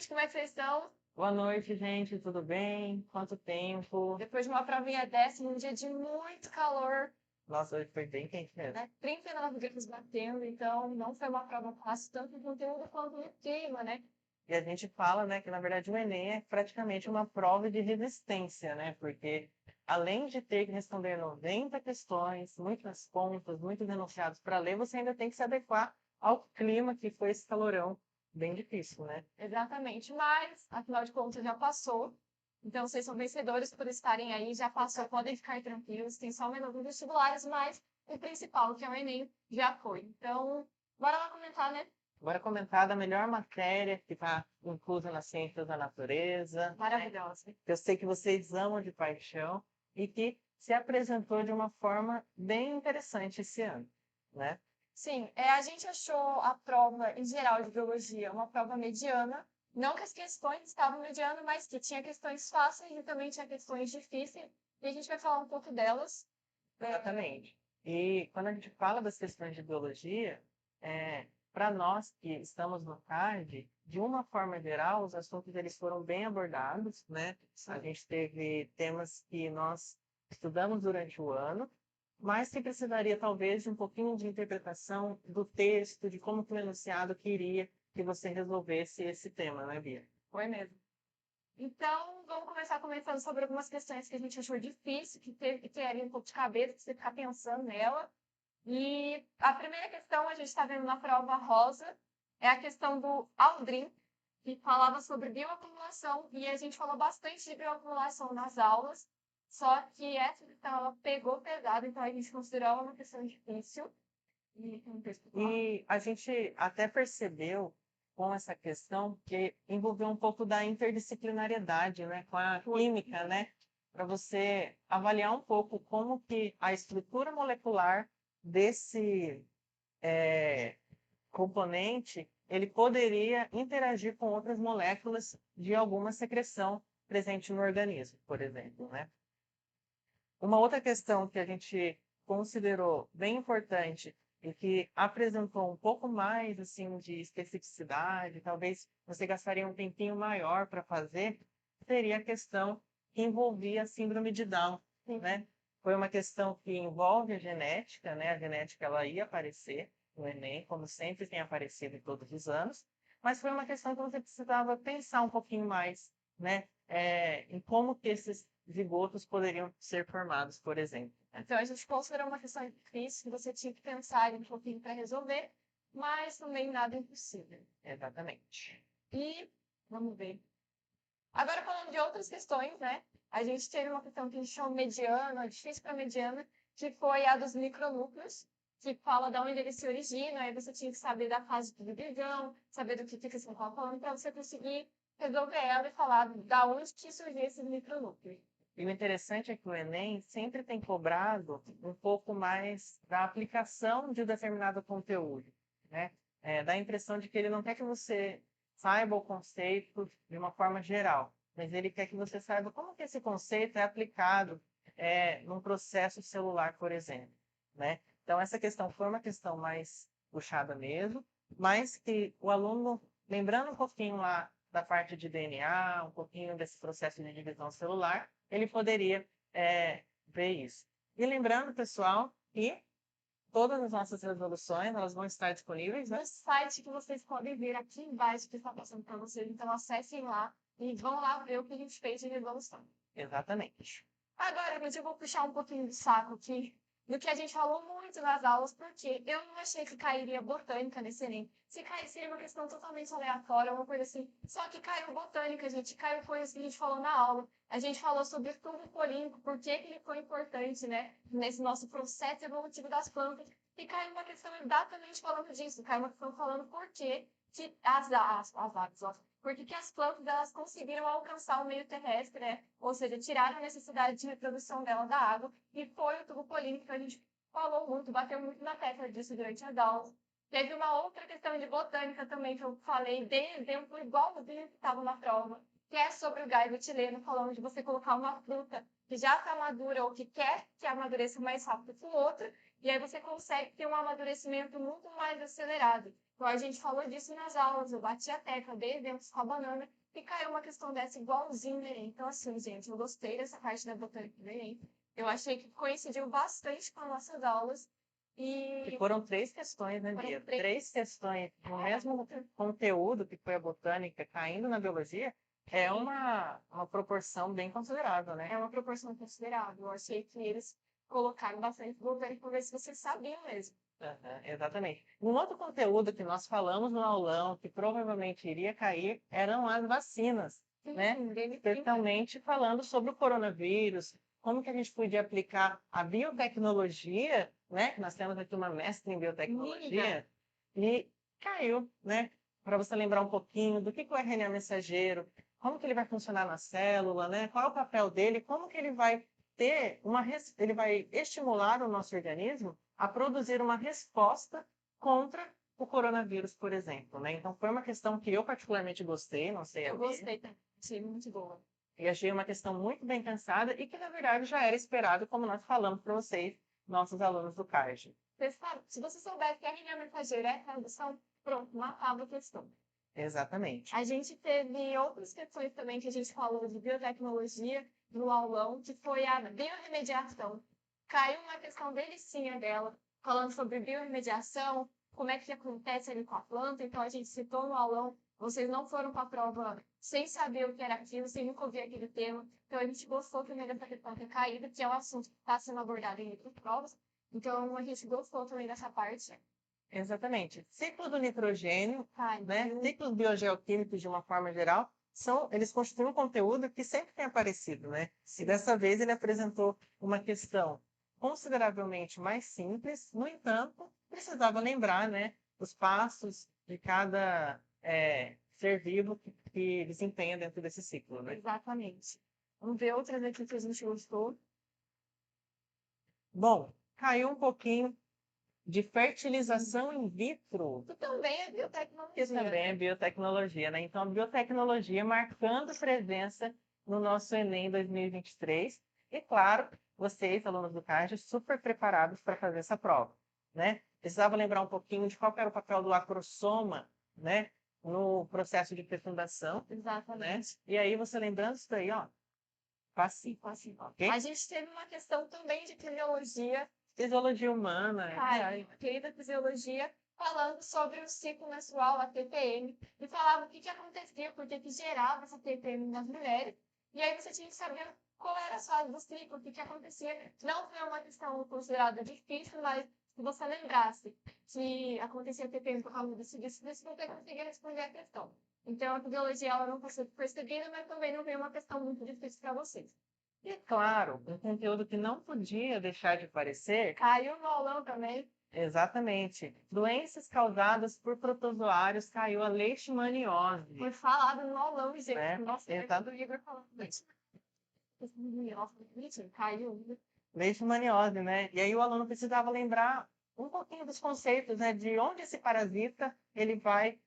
gente, como é que vocês estão? Boa noite, gente, tudo bem? Quanto tempo? Depois de uma provinha dessa, um dia de muito calor, Nossa, hoje foi bem quente mesmo. né? 39 graus batendo, então não foi uma prova fácil, tanto no conteúdo quanto no clima, né? E a gente fala, né, que na verdade o Enem é praticamente uma prova de resistência, né? Porque além de ter que responder 90 questões, muitas contas, muitos enunciados para ler, você ainda tem que se adequar ao clima que foi esse calorão bem difícil, né? Exatamente, mas afinal de contas já passou. Então vocês são vencedores por estarem aí, já passou, podem ficar tranquilos, tem só menos vestibulares, mas o principal, que é o Enem, já foi. Então, bora lá comentar, né? Bora comentar da melhor matéria que está inclusa nas ciências da natureza. Maravilhosa. Eu sei que vocês amam de paixão e que se apresentou de uma forma bem interessante esse ano, né? Sim, a gente achou a prova em geral de biologia uma prova mediana. Não que as questões estavam medianas, mas que tinha questões fáceis e também tinha questões difíceis. E a gente vai falar um pouco delas. Exatamente. E quando a gente fala das questões de biologia, para nós que estamos no CAD, de uma forma geral, os assuntos eles foram bem abordados, né? A gente teve temas que nós estudamos durante o ano, mas que precisaria talvez de um pouquinho de interpretação do texto, de como que o enunciado queria que você resolvesse esse tema, né, Bia? Foi mesmo. Então, vamos começar comentando sobre algumas questões que a gente achou difícil, que teve que ter ali um pouco de cabeça, para você ficar pensando nela. E a primeira questão, a gente está vendo na prova rosa, é a questão do Aldrin, que falava sobre bioacumulação, e a gente falou bastante de bioacumulação nas aulas, só que essa questão ela pegou pesado, então a gente considerou ela uma questão difícil. E a gente até percebeu com essa questão que envolveu um pouco da interdisciplinariedade, né, com a química, né, para você avaliar um pouco como que a estrutura molecular desse componente ele poderia interagir com outras moléculas de alguma secreção presente no organismo, por exemplo, né? Uma outra questão que a gente considerou bem importante e que apresentou um pouco mais assim de especificidade, talvez você gastaria um tempinho maior para fazer, seria a questão que envolvia a síndrome de Down, né? Foi uma questão que envolve a genética, né? A genética ela ia aparecer no Enem, como sempre tem aparecido todos os anos, mas foi uma questão que você precisava pensar um pouquinho mais, né? Em como que esses zigotos poderiam ser formados, por exemplo. Então, a gente considerou uma questão difícil, que você tinha que pensar um pouquinho para resolver, mas também nada impossível. Exatamente. E, vamos ver. Agora, falando de outras questões, né? A gente teve uma questão que a gente chama mediana, difícil para mediana, que foi a dos micronúcleos, que fala de onde eles se originam, aí você tinha que saber da fase de divisão, saber do que você estava falando, para você conseguir resolver ela e falar da onde que surgiu esses micronúcleos. E o interessante é que o Enem sempre tem cobrado um pouco mais da aplicação de determinado conteúdo, né? Dá a impressão de que ele não quer que você saiba o conceito de uma forma geral, mas ele quer que você saiba como que esse conceito é aplicado num processo celular, por exemplo, né? Então, essa questão foi uma questão mais puxada mesmo, mas que o aluno, lembrando um pouquinho lá da parte de DNA, um pouquinho desse processo de divisão celular, ele poderia ver isso. E lembrando, pessoal, que todas as nossas resoluções elas vão estar disponíveis no site que vocês podem ver aqui embaixo que está passando para vocês. Então acessem lá e vão lá ver o que a gente fez de resolução. Exatamente. Agora, gente, eu vou puxar um pouquinho do saco aqui do que a gente falou muito nas aulas, porque eu não achei que cairia botânica nesse Enem. Se cair, seria uma questão totalmente aleatória, uma coisa assim. Só que caiu botânica, gente. Caiu coisas que a gente falou na aula. A gente falou sobre o tubo polínico, por que ele foi importante, né? Nesse nosso processo evolutivo das plantas. E caiu uma questão exatamente falando disso. Caiu uma questão falando por que as aves, ó, por que as plantas elas conseguiram alcançar o meio terrestre, né? Ou seja, tiraram a necessidade de reprodução dela da água, e foi o tubo polínico que a gente falou muito, bateu muito na tecla disso durante as aulas. Teve uma outra questão de botânica também, que eu falei, dei exemplo igualzinho que estava na prova, que é sobre o gás etileno, falando de você colocar uma fruta que já está madura ou que quer que amadureça mais rápido com outra, e aí você consegue ter um amadurecimento muito mais acelerado. Então, a gente falou disso nas aulas, eu bati a tecla de eventos com a banana e caiu uma questão dessa igualzinho no Enem. Então, assim, gente, eu gostei dessa parte da botânica do Enem. Eu achei que coincidiu bastante com as nossas aulas. E E foram 3 questões, né, foram Bia? três. 3 questões no mesmo conteúdo que foi a botânica caindo na biologia é uma proporção bem considerável, né? É uma proporção considerável. Eu achei que eles colocaram bastante botânica para ver se vocês sabiam mesmo. Aham, exatamente. Um outro conteúdo que nós falamos no aulão, que provavelmente iria cair, eram as vacinas, né? Especialmente falando sobre o coronavírus, como que a gente podia aplicar a biotecnologia, né? Que nós temos aqui uma mestre em biotecnologia, e caiu, né? Para você lembrar um pouquinho do que é o RNA mensageiro, como que ele vai funcionar na célula, né? Qual é o papel dele, como que ele vai ter ele vai estimular o nosso organismo a produzir uma resposta contra o coronavírus, por exemplo, né? Então foi uma questão que eu particularmente gostei, não sei a Eu Bia, gostei também. Achei muito boa. e achei uma questão muito bem pensada e que na verdade já era esperado, como nós falamos para vocês, nossos alunos do CARG. Você sabe, se você soubesse que a RNA mensageira é tradução, pronto, matava a questão. Exatamente. A gente teve outras questões também que a gente falou de biotecnologia no aulão, que foi a biorremediação. Caiu uma questão delicinha dela, falando sobre biorremediação, como é que acontece ali com a planta. Então, a gente citou no aulão, vocês não foram para a prova sem saber o que era aquilo, sem nunca ouvir aquele tema. Então, a gente gostou também dessa questão ter caído, que é um assunto que está sendo abordado em outras provas. Então, a gente gostou também dessa parte. Exatamente. Ciclo do nitrogênio, Caiu. né? Ciclos biogeoquímicos de uma forma geral, eles constituem um conteúdo que sempre tem aparecido, né? E dessa vez ele apresentou uma questão consideravelmente mais simples, no entanto, precisava lembrar, né, os passos de cada ser vivo que desempenha dentro desse ciclo, né? Exatamente. Vamos ver outras aqui que a gente gostou. Bom, caiu um pouquinho de fertilização in vitro. Que também é biotecnologia. Que também é biotecnologia, né? Então, a biotecnologia marcando presença no nosso Enem 2023. E, claro, vocês, alunos do CARG, super preparados para fazer essa prova, né? Precisava lembrar um pouquinho de qual era o papel do acrossoma, né? No processo de fecundação. Exatamente. Né? E aí, você lembrando isso daí, ó, facinho, ok? A gente teve uma questão também de fisiologia. Fisiologia humana. Ai, querida fisiologia, falando sobre o ciclo menstrual, a TPM, e falava o que acontecia, por que gerava essa TPM nas mulheres. E aí você tinha que saber qual era a fase do ciclo, o que acontecia. Não foi uma questão considerada difícil, mas se você lembrasse que acontecia TPM por causa disso, você não conseguia responder a questão. Então, a fisiologia ela não passou percebida, mas também não veio uma questão muito difícil para vocês. E, claro, um conteúdo que não podia deixar de aparecer. Caiu no aulão também. Exatamente. Doenças causadas por protozoários, caiu a leishmaniose. Foi falado no aulão, gente. Né? Nossa, Exato. do Igor falando leishmaniose. Nossa, caiu. Leishmaniose, né? E aí o aluno precisava lembrar um pouquinho dos conceitos, né? De onde esse parasita ele vai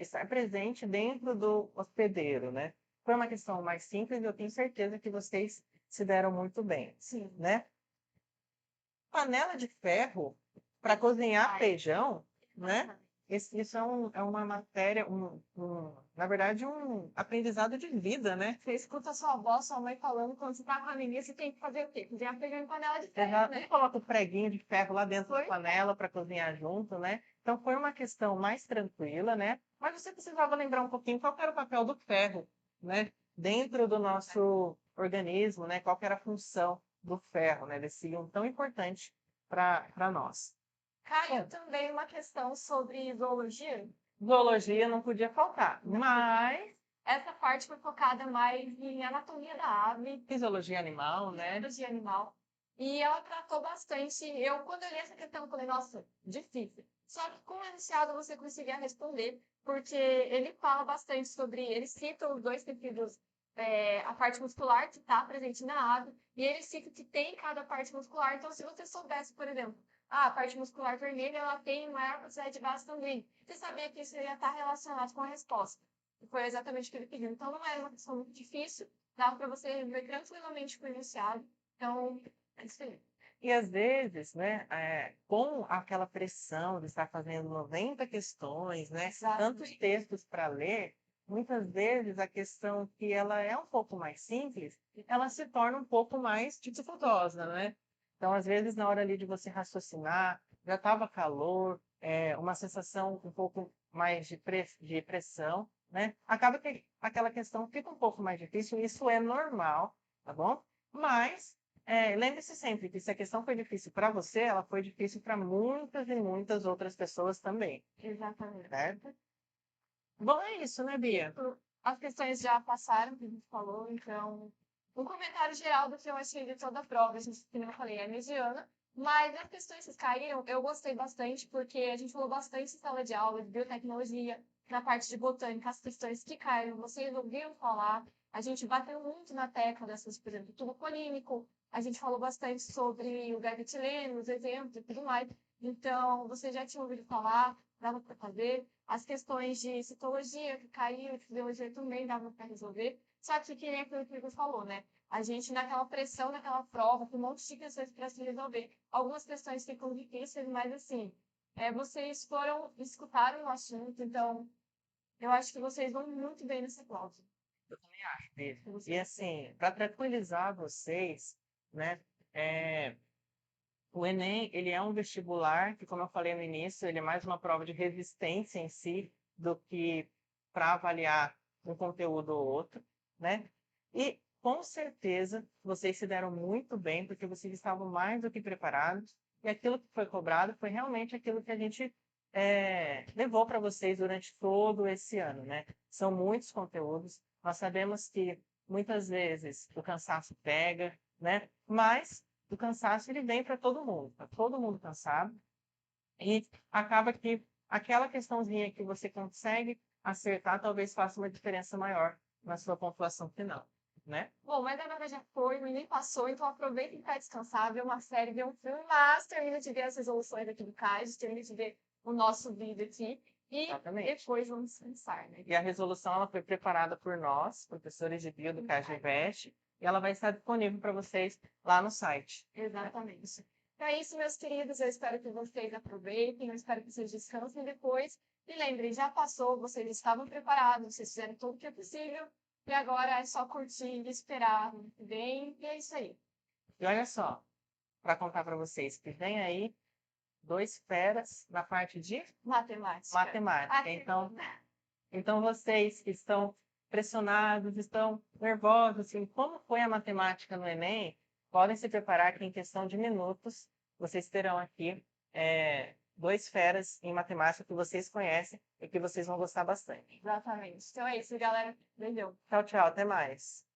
estar presente dentro do hospedeiro, né? Foi uma questão mais simples e eu tenho certeza que vocês se deram muito bem. Sim. Né? Panela de ferro para cozinhar feijão, né? Isso é uma matéria, na verdade, um aprendizado de vida, né? Você escuta sua avó, sua mãe falando, quando você tá com a menina, você tem que fazer o quê? Cozinhar feijão em panela de ferro, né? Coloca o preguinho de ferro lá dentro da panela para cozinhar junto, né? Então foi uma questão mais tranquila, né? Mas você precisava lembrar um pouquinho qual era o papel do ferro, né? Dentro do nosso organismo, né? Qual era a função do ferro, né? Desse íon tão importante para nós. Caiu também uma questão sobre zoologia. Zoologia não podia faltar, mas essa parte foi focada mais em anatomia da ave. Fisiologia animal, né? Fisiologia animal. E ela tratou bastante. Quando eu li essa questão, eu falei, nossa, difícil. Só que com o enunciado você conseguia responder, porque ele fala bastante sobre. Ele cita os dois tecidos, a parte muscular que está presente na ave, e ele cita que tem em cada parte muscular. Então, se você soubesse, por exemplo, a parte muscular vermelha ela tem maior quantidade de vaso sanguíneo, você sabia que isso ia estar relacionado com a resposta. E foi exatamente o que ele pediu. Então, não era uma questão muito difícil, dava para você ver tranquilamente com o enunciado. Então, é isso aí. E às vezes, né, com aquela pressão de estar fazendo 90 questões, né, tantos Exatamente. textos para ler, muitas vezes a questão que ela é um pouco mais simples, ela se torna um pouco mais dificultosa, né? Então, às vezes, na hora ali de você raciocinar, já estava calor, uma sensação um pouco mais de pressão, né? Acaba que aquela questão fica um pouco mais difícil, isso é normal, tá bom? Mas lembre-se sempre que se a questão foi difícil para você, ela foi difícil para muitas e muitas outras pessoas também, Exatamente. certo? Bom, é isso, né, Bia? As questões já passaram, que a gente falou, então, um comentário geral do que eu achei de toda a prova, a gente, como eu falei, é mediana, mas as questões que caíram, eu gostei bastante, porque a gente falou bastante em sala de aula, de biotecnologia, na parte de botânica, as questões que caíram, vocês ouviram falar, a gente bateu muito na tecla dessas, por exemplo, tubo colínico, a gente falou bastante sobre o gavetileno, os exemplos e tudo mais, então, vocês já tinham ouvido falar, dava para fazer, as questões de citologia que caiu, de fisiologia também dava para resolver. Só que nem aquilo que você falou, né? A gente, naquela pressão, naquela prova, com um monte de questões para se resolver. Algumas questões ficam difíceis, mas assim, vocês escutaram o assunto, então eu acho que vocês vão muito bem nessa prova. Eu também acho, Bia. E assim, para tranquilizar vocês, né? O Enem, ele é um vestibular que, como eu falei no início, ele é mais uma prova de resistência em si do que para avaliar um conteúdo ou outro, né? E com certeza vocês se deram muito bem, porque vocês estavam mais do que preparados, e aquilo que foi cobrado foi realmente aquilo que a gente levou para vocês durante todo esse ano, né? São muitos conteúdos, nós sabemos que muitas vezes o cansaço pega, né? Mas o cansaço ele vem para todo mundo, tá todo mundo cansado, e acaba que aquela questãozinha que você consegue acertar talvez faça uma diferença maior na sua pontuação final, né? Bom, mas agora já foi, o Enem passou, então aproveita para descansar, ver uma série, ver um filme, mas termina de ver as resoluções aqui do CAIS, termina de ver o nosso vídeo aqui e Exatamente. depois vamos descansar, né? E a resolução ela foi preparada por nós, professores de bio do CAGVEST, e ela vai estar disponível para vocês lá no site. Exatamente. Então é isso, meus queridos. Eu espero que vocês aproveitem, eu espero que vocês descansem depois. E lembrem, já passou, vocês estavam preparados, vocês fizeram tudo o que é possível. E agora é só curtir e esperar ano que vem. E é isso aí. E olha só, para contar para vocês que vem aí 2 feras na parte de Matemática. matemática. Então vocês que estão pressionados, estão nervosos, assim, como foi a matemática no Enem, podem se preparar que em questão de minutos vocês terão aqui 2 feras em matemática que vocês conhecem e que vocês vão gostar bastante. Exatamente. Então é isso, galera. Beijão. Tchau, tchau, até mais.